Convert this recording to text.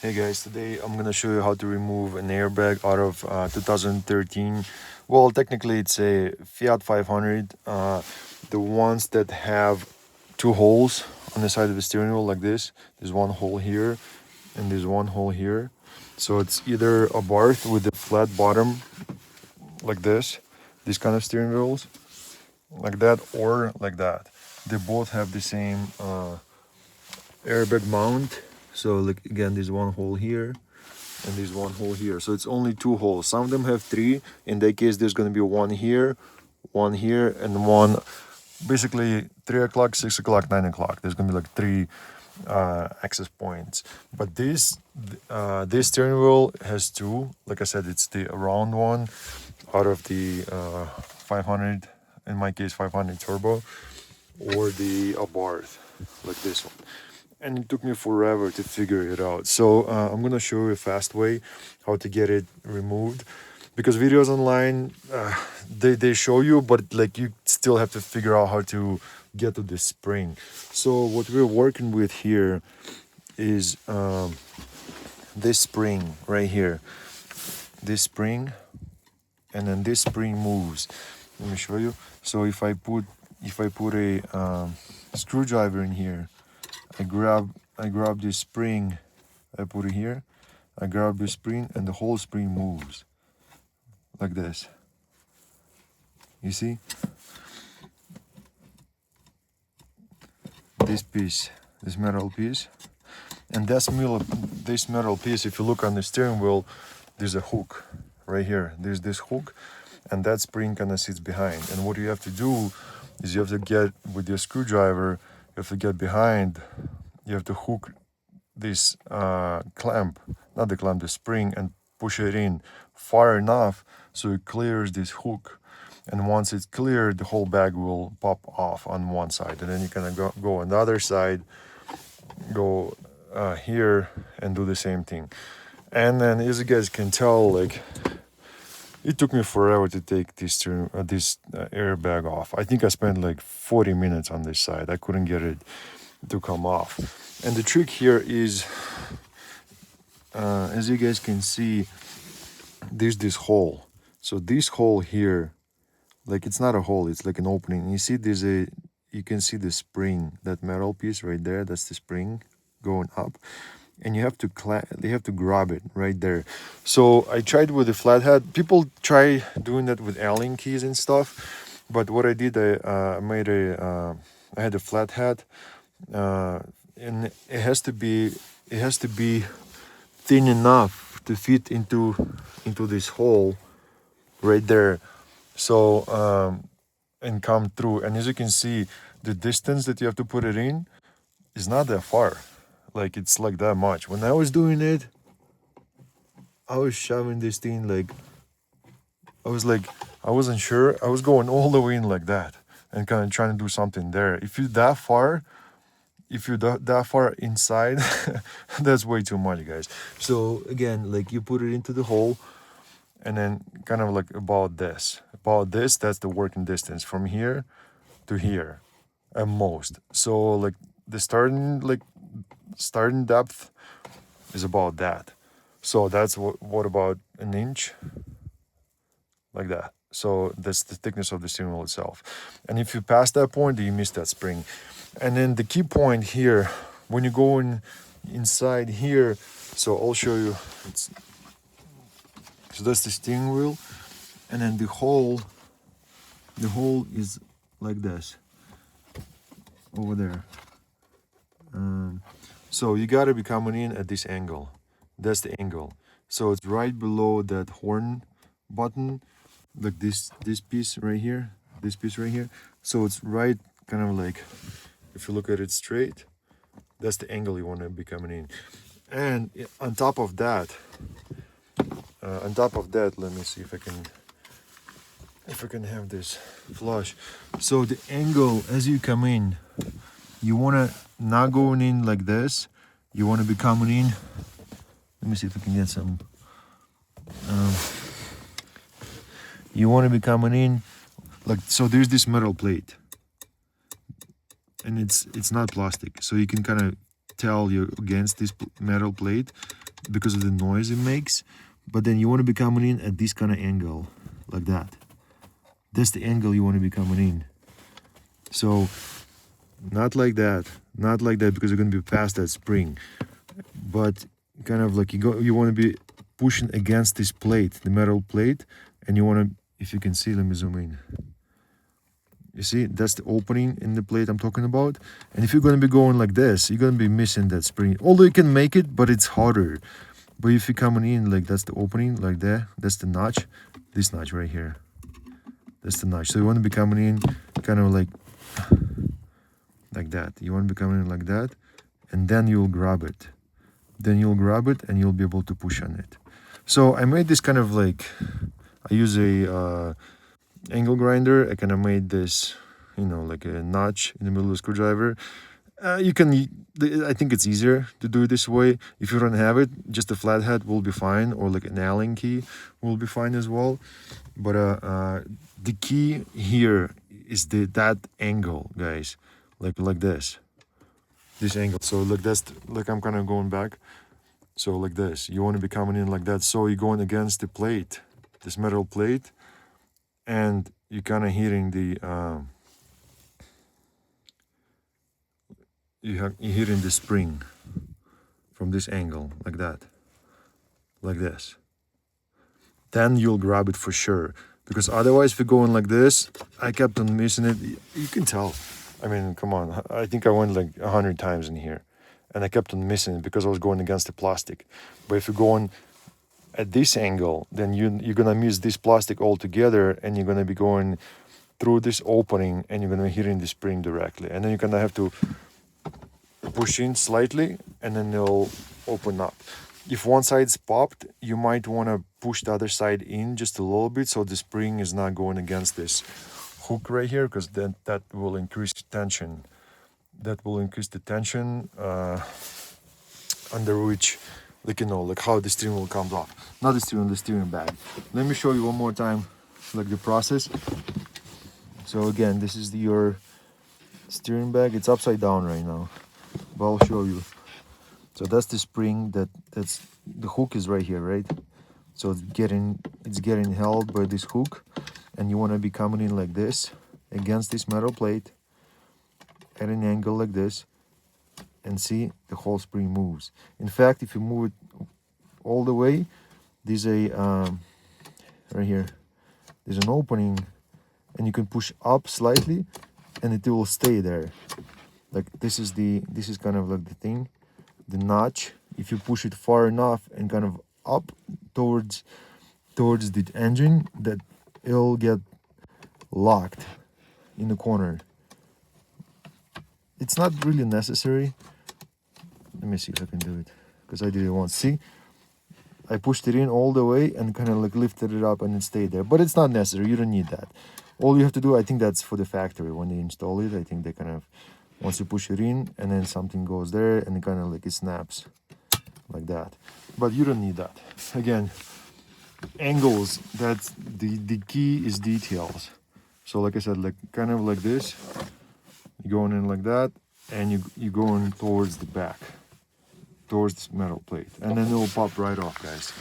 Hey guys, today I'm gonna show you how to remove an airbag out of 2013. Well, technically it's a Fiat 500. The ones that have two holes on the side of the steering wheel like this. There's one hole here and there's one hole here. So it's either a Abarth with a flat bottom like this, these kind of steering wheels, like that, or like that. They both have the same airbag mount. So like again, there's one hole here and there's one hole here, so it's only two holes. Some of them have three. In that case, there's going to be one here, and one basically 3 o'clock, 6 o'clock, 9 o'clock. There's going to be like three access points. But this steering wheel has two. Like I said, it's the round one out of the 500, in my case 500 turbo, or the Abarth, like this one. And it took me forever to figure it out. So I'm gonna show you a fast way how to get it removed, because videos online they show you, but like you still have to figure out how to get to this spring. So what we're working with here is this spring right here, this spring, and then this spring moves. Let me show you. So if I put a screwdriver in here, I grab this spring, I put it here, I grab the spring, and the whole spring moves like this. You see? This piece, this metal piece, and this metal piece, if you look on the steering wheel, there's a hook right here. There's this hook, and that spring kind of sits behind. And what you have to do is you have to get with your screwdriver, you have to get behind, you have to hook this clamp, not the clamp, the spring, and push it in far enough so it clears this hook. And once it's cleared, the whole bag will pop off on one side, and then you can go on the other side, go here, and do the same thing. And then, as you guys can tell, like, it took me forever to take this airbag off. I think I spent like 40 minutes on this side. I couldn't get it to come off. And the trick here is, as you guys can see, there's this hole. So this hole here, like, it's not a hole, it's like an opening. You see you can see the spring, that metal piece right there, that's the spring going up. And you have to grab it right there. So I tried with the flathead. People try doing that with Allen keys and stuff. But what I did, I had a flathead, and it has to be thin enough to fit into this hole right there. So and come through. And as you can see, the distance that you have to put it in is not that far. Like, it's like that much. When I was doing it, I was shoving this thing like, I wasn't sure. I was going all the way in like that and kind of trying to do something there. If you're that far inside, that's way too much, guys. So again, like, you put it into the hole, and then kind of like about this, that's the working distance from here to here at most. So like the starting depth is about that. So that's what about an inch, like that. So that's the thickness of the steering wheel itself. And if you pass that point, then you miss that spring. And then the key point here, when you go inside here, so I'll show you. So that's the steering wheel, and then the hole is like this over there. So you gotta be coming in at this angle. That's the angle. So it's right below that horn button, like this piece right here, this piece right here. So it's right, kind of like, if you look at it straight, that's the angle you want to be coming in. And on top of that, let me see if I can have this flush. So the angle as you come in, you want to not going in like this. You want to be coming in. Let me see if I can get some. You want to be coming in like so. There's this metal plate, and it's not plastic, so you can kind of tell you're against this metal plate. because of the noise it makes. But then you want to be coming in at this kind of angle, like that. That's the angle you want to be coming in. So not like that, not like that, because you're going to be past that spring, but kind of like you want to be pushing against this plate, the metal plate, and you want to, if you can see, let me zoom in. You see, that's the opening in the plate I'm talking about. And if you're going to be going like this, you're going to be missing that spring. Although you can make it, but it's harder. But if you're coming in, like that's the opening, like that, that's the notch, this notch right here. That's the notch. So you want to be coming in kind of like that. You want to be coming in like that, and then you'll grab it. Then you'll grab it and you'll be able to push on it. So I made this kind of like, I use a angle grinder. I kind of made this, you know, like a notch in the middle of the screwdriver. You can, I think it's easier to do it this way. If you don't have it, just a flathead will be fine, or like an Allen key will be fine as well. But the key here is that angle, guys, like this angle. So like that's like I'm kind of going back. So like this, you want to be coming in like that. So you're going against the plate, this metal plate, and you're kind of hitting the you're hitting the spring from this angle, like that, like this. Then you'll grab it for sure, because otherwise if you're going like this, I kept on missing it. You can tell. I mean, come on, I think I went like 100 times in here, and I kept on missing it because I was going against the plastic. But if you're going at this angle, then you're gonna miss this plastic altogether, and you're gonna be going through this opening, and you're gonna be hitting the spring directly, and then you're gonna have to push in slightly, and then it'll open up. If one side's popped, you might want to push the other side in just a little bit, so the spring is not going against this hook right here, because then that will increase tension. That will increase the tension under which, like, you know, like how the steering wheel comes off. Not the steering bag. Let me show you one more time, like the process. So again, this is your steering bag. It's upside down right now, but I'll show you. So that's the spring, that's the hook is right here, right? So it's getting held by this hook, and you want to be coming in like this against this metal plate at an angle like this, and see the whole spring moves. In fact, if you move it all the way, there's a right here, there's an opening, and you can push up slightly and it will stay there. Like this is kind of like the thing, the notch. If you push it far enough and kind of up towards the engine, that it'll get locked in the corner. It's not really necessary. Let me see if I can do it, because I did it once. See, I pushed it in all the way and kind of like lifted it up and it stayed there. But it's not necessary. You don't need that. All you have to do, I think that's for the factory when they install it. I think they kind of, once you push it in and then something goes there and it kind of like it snaps like that. But you don't need that. Again, angles, that's the key is details. So like I said, like kind of like this, you're going in like that, and you're going towards the back, towards this metal plate, and then it'll pop right off, guys.